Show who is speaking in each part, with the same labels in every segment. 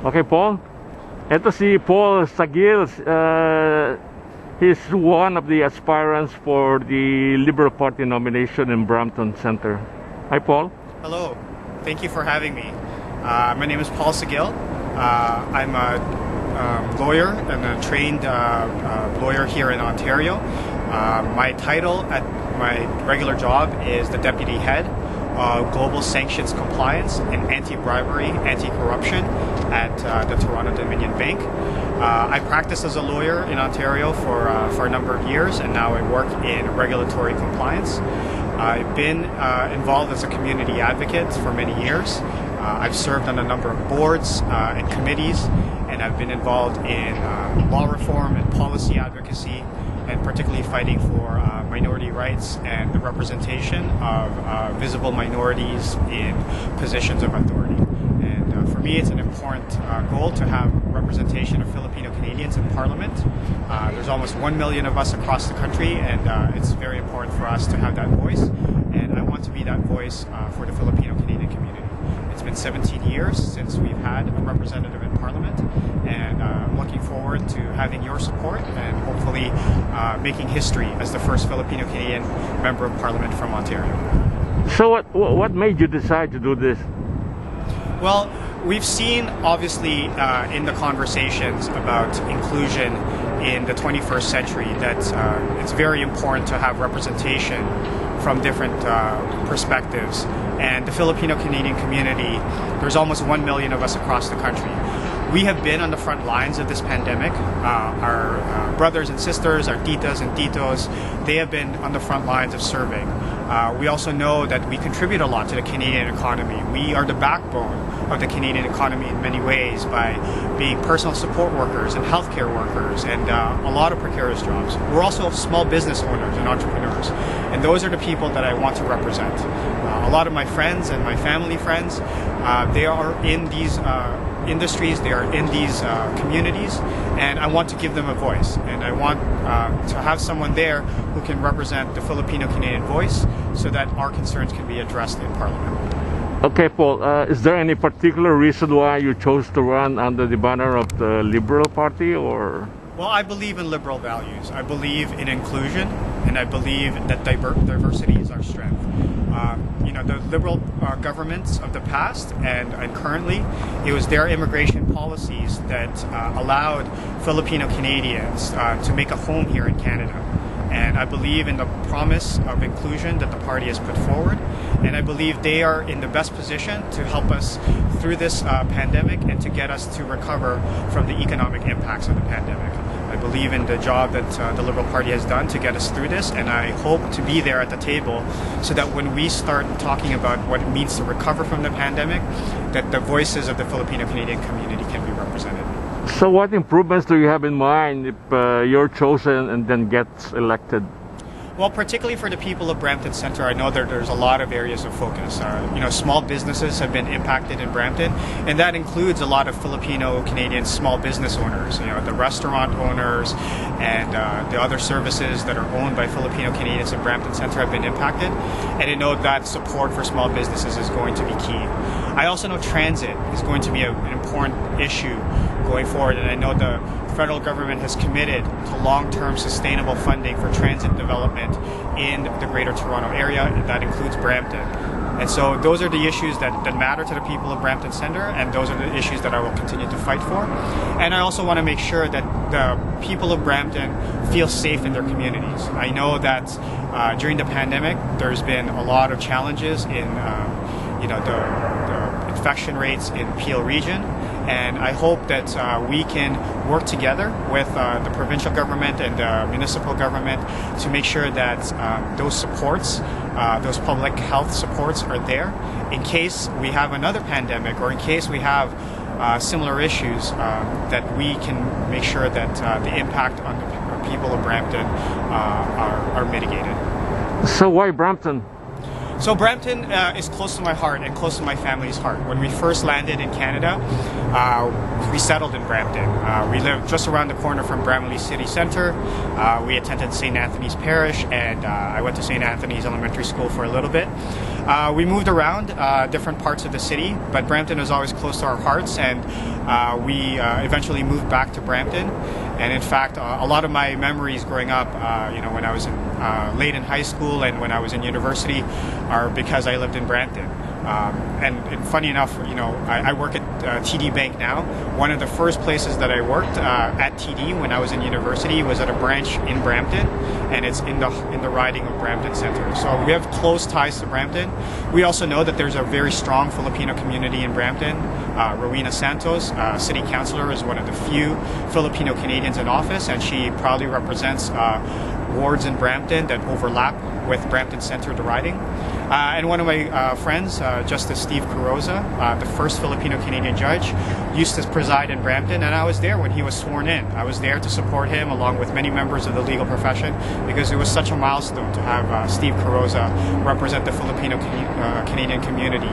Speaker 1: Okay, Paul. Ito si Paul Saguil. He's one of the aspirants for the Liberal Party nomination in Brampton Centre. Hi, Paul.
Speaker 2: Hello. Thank you for having me. My name is Paul Saguil. I'm a lawyer and a trained lawyer here in Ontario. My title at my regular job is the Deputy Head of Global Sanctions Compliance and Anti-Bribery, Anti-Corruption at the Toronto Dominion Bank. I practiced as a lawyer in Ontario for a number of years, and now I work in regulatory compliance. I've been involved as a community advocate for many years. I've served on a number of boards and committees, and I've been involved in law reform and policy advocacy, and particularly fighting for minority rights and the representation of visible minorities in positions of authority. And for me, it's an important goal to have representation of Filipino-Canadians in Parliament. There's almost 1 million of us across the country, and it's very important for us to have that voice. And I want to be that voice for the Filipino-Canadian community. It's been 17 years since we've had a representative in Parliament, and I'm looking forward to having your support and hopefully making history as the first Filipino-Canadian Member of Parliament from Ontario.
Speaker 1: So what made you decide to do this?
Speaker 2: Well, we've seen obviously in the conversations about inclusion in the 21st century that it's very important to have representation from different perspectives. And the Filipino-Canadian community, there's almost 1 million of us across the country. We have been on the front lines of this pandemic. Our brothers and sisters, our titas and titos, they have been on the front lines of serving. We also know that we contribute a lot to the Canadian economy. We are the backbone of the Canadian economy in many ways by being personal support workers and healthcare workers and a lot of precarious jobs. We're also small business owners and entrepreneurs, and those are the people that I want to represent. A lot of my friends and my family friends, they are in these industries, they are in these communities, and I want to give them a voice, and I want to have someone there who can represent the Filipino-Canadian voice so that our concerns can be addressed in Parliament.
Speaker 1: Okay, Paul, is there any particular reason why you chose to run under the banner of the Liberal Party, or?
Speaker 2: Well, I believe in liberal values. I believe in inclusion, and I believe that diversity is our strength. The liberal governments of the past and currently, it was their immigration policies that allowed Filipino Canadians to make a home here in Canada. And I believe in the promise of inclusion that the party has put forward. And I believe they are in the best position to help us through this pandemic and to get us to recover from the economic impacts of the pandemic. I believe in the job that the Liberal Party has done to get us through this, and I hope to be there at the table so that when we start talking about what it means to recover from the pandemic, that the voices of the Filipino-Canadian community can be represented.
Speaker 1: So what improvements do you have in mind if you're chosen and then gets elected?
Speaker 2: Well, particularly for the people of Brampton Centre, I know that there's a lot of areas of focus. Small businesses have been impacted in Brampton, and that includes a lot of Filipino-Canadian small business owners. The restaurant owners and the other services that are owned by Filipino-Canadians in Brampton Centre have been impacted, and I know that support for small businesses is going to be key. I also know transit is going to be an important issue going forward, and I know the federal government has committed to long-term sustainable funding for transit development in the Greater Toronto Area, and that includes Brampton. And so those are the issues that matter to the people of Brampton Centre, and those are the issues that I will continue to fight for. And I also want to make sure that the people of Brampton feel safe in their communities. I know that during the pandemic, there's been a lot of challenges in the infection rates in Peel region. And I hope that we can work together with the provincial government and the municipal government to make sure that those supports, those public health supports are there in case we have another pandemic or in case we have similar issues, that we can make sure that the impact on the people of Brampton are mitigated.
Speaker 1: So why Brampton?
Speaker 2: So Brampton is close to my heart and close to my family's heart. When we first landed in Canada, we settled in Brampton. We lived just around the corner from Bramalea City Centre. We attended St. Anthony's Parish, and I went to St. Anthony's Elementary School for a little bit. We moved around different parts of the city, but Brampton was always close to our hearts, and we eventually moved back to Brampton. And in fact, a lot of my memories growing up, when I was late in high school and when I was in university, are because I lived in Brampton. And funny enough, I work at TD Bank now. One of the first places that I worked at TD when I was in university was at a branch in Brampton, and it's in the riding of Brampton Centre. So we have close ties to Brampton. We also know that there's a very strong Filipino community in Brampton. Rowena Santos, city councilor, is one of the few Filipino-Canadians in office, and she proudly represents wards in Brampton that overlap with Brampton Centre, the riding. And one of my friends, Justice Steve Carroza, the first Filipino-Canadian judge, used to preside in Brampton, and I was there when he was sworn in. I was there to support him along with many members of the legal profession because it was such a milestone to have Steve Carroza represent the Filipino-Canadian community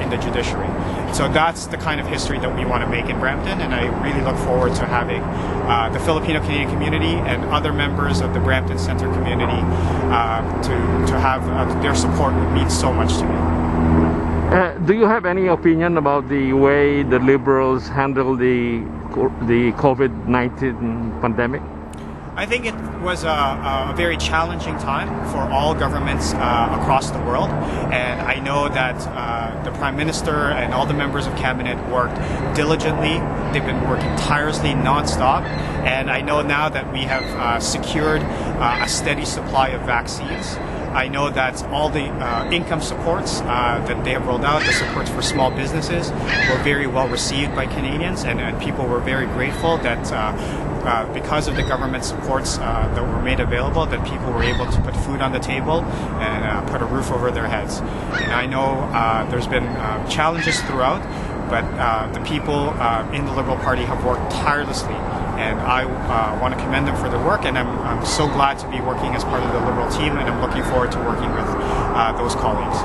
Speaker 2: in the judiciary. So that's the kind of history that we want to make in Brampton, and I really look forward to having the Filipino-Canadian community and other members of the Brampton Centre community to have their support would mean so much to me.
Speaker 1: Do you have any opinion about the way the Liberals handle the COVID-19 pandemic?
Speaker 2: I think it was a very challenging time for all governments across the world, and I know that the Prime Minister and all the members of Cabinet worked diligently. They've been working tirelessly, non-stop, and I know now that we have secured a steady supply of vaccines. I know that all the income supports that they have rolled out, the supports for small businesses, were very well received by Canadians, and people were very grateful that because of the government supports that were made available, that people were able to put food on the table and put a roof over their heads. And I know there's been challenges throughout, but the people in the Liberal Party have worked tirelessly, and I want to commend them for their work, and I'm so glad to be working as part of the Liberal team, and I'm looking forward to working with those colleagues.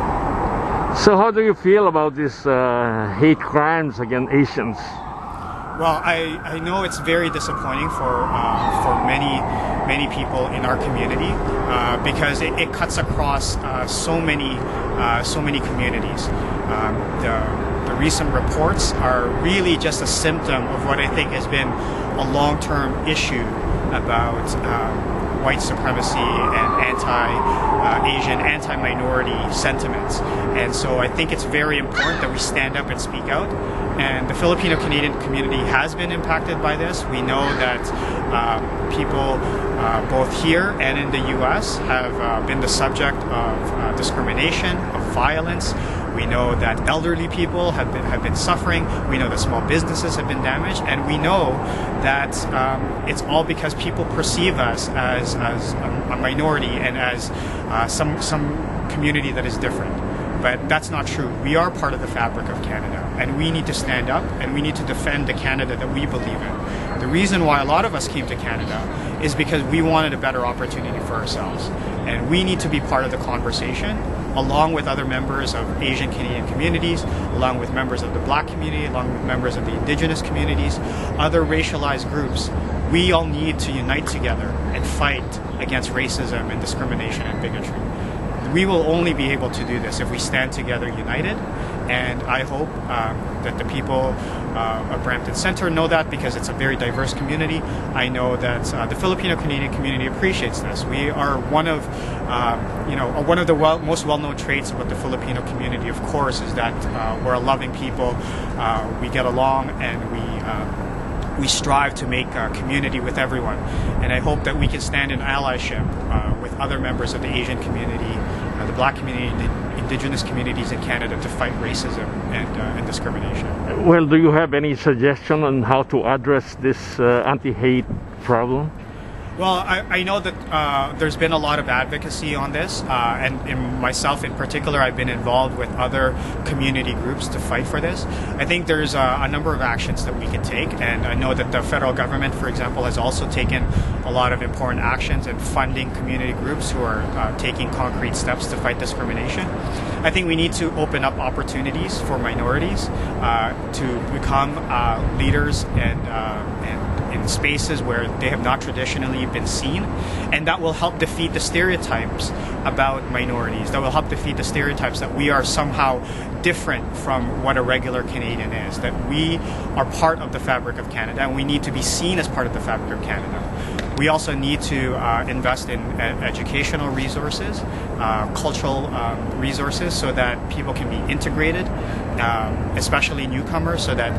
Speaker 1: So how do you feel about these hate crimes against Asians?
Speaker 2: Well, I know it's very disappointing for many people in our community because it cuts across so many communities. The recent reports are really just a symptom of what I think has been a long-term issue about white supremacy and anti-Asian, anti-minority sentiments. And so I think it's very important that we stand up and speak out. And the Filipino-Canadian community has been impacted by this. We know that people both here and in the U.S. have been the subject of discrimination, of violence. We know that elderly people have been suffering. We know that small businesses have been damaged, and we know that it's all because people perceive us as a minority and as some community that is different. But that's not true. We are part of the fabric of Canada, and we need to stand up and we need to defend the Canada that we believe in. The reason why a lot of us came to Canada is because we wanted a better opportunity for ourselves, and we need to be part of the conversation along with other members of Asian Canadian communities, along with members of the Black community, along with members of the Indigenous communities, other racialized groups. We all need to unite together and fight against racism and discrimination and bigotry. We will only be able to do this if we stand together united, and I hope that the people of Brampton Centre know that, because it's a very diverse community. I know that the Filipino-Canadian community appreciates this. We are one of the most well-known traits about the Filipino community, of course, is that we're a loving people. We get along, and we strive to make a community with everyone. And I hope that we can stand in allyship with other members of the Asian community, the Black community, and the Indigenous communities in Canada to fight racism and discrimination.
Speaker 1: Well, do you have any suggestion on how to address this anti-hate problem?
Speaker 2: Well, I know that there's been a lot of advocacy on this, and myself in particular, I've been involved with other community groups to fight for this. I think there's a number of actions that we can take, and I know that the federal government, for example, has also taken a lot of important actions in funding community groups who are taking concrete steps to fight discrimination. I think we need to open up opportunities for minorities to become leaders and in spaces where they have not traditionally been seen, and that will help defeat the stereotypes about minorities. That will help defeat the stereotypes that we are somehow different from what a regular Canadian is, that we are part of the fabric of Canada and we need to be seen as part of the fabric of Canada. We also need to invest in educational resources, cultural resources, so that people can be integrated, especially newcomers, so that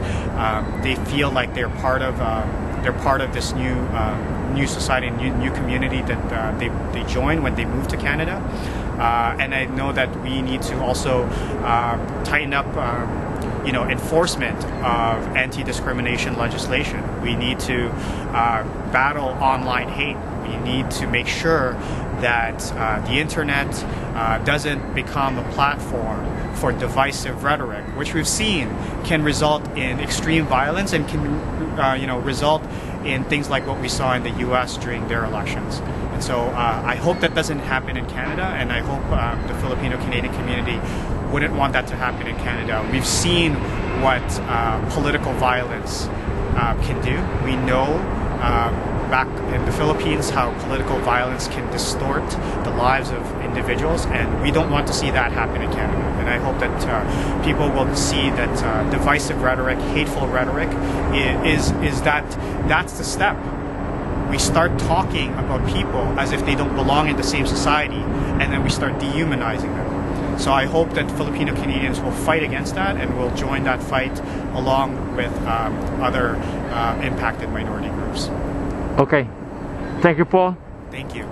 Speaker 2: they feel like they're part of this new society, new community that they join when they move to Canada. And I know that we need to also tighten up enforcement of anti-discrimination legislation. We need to battle online hate. We need to make sure that the internet doesn't become a platform for divisive rhetoric, which we've seen can result in extreme violence and can result in things like what we saw in the U.S. during their elections. And so I hope that doesn't happen in Canada, and I hope the Filipino-Canadian community wouldn't want that to happen in Canada. We've seen what political violence can do. We know back in the Philippines how political violence can distort the lives of individuals, and we don't want to see that happen in Canada. And I hope that people will see that divisive rhetoric, hateful rhetoric, that's the step. We start talking about people as if they don't belong in the same society, and then we start dehumanizing them. So I hope that Filipino Canadians will fight against that and will join that fight along with other impacted minority groups.
Speaker 1: Okay. Thank you, Paul.
Speaker 2: Thank you.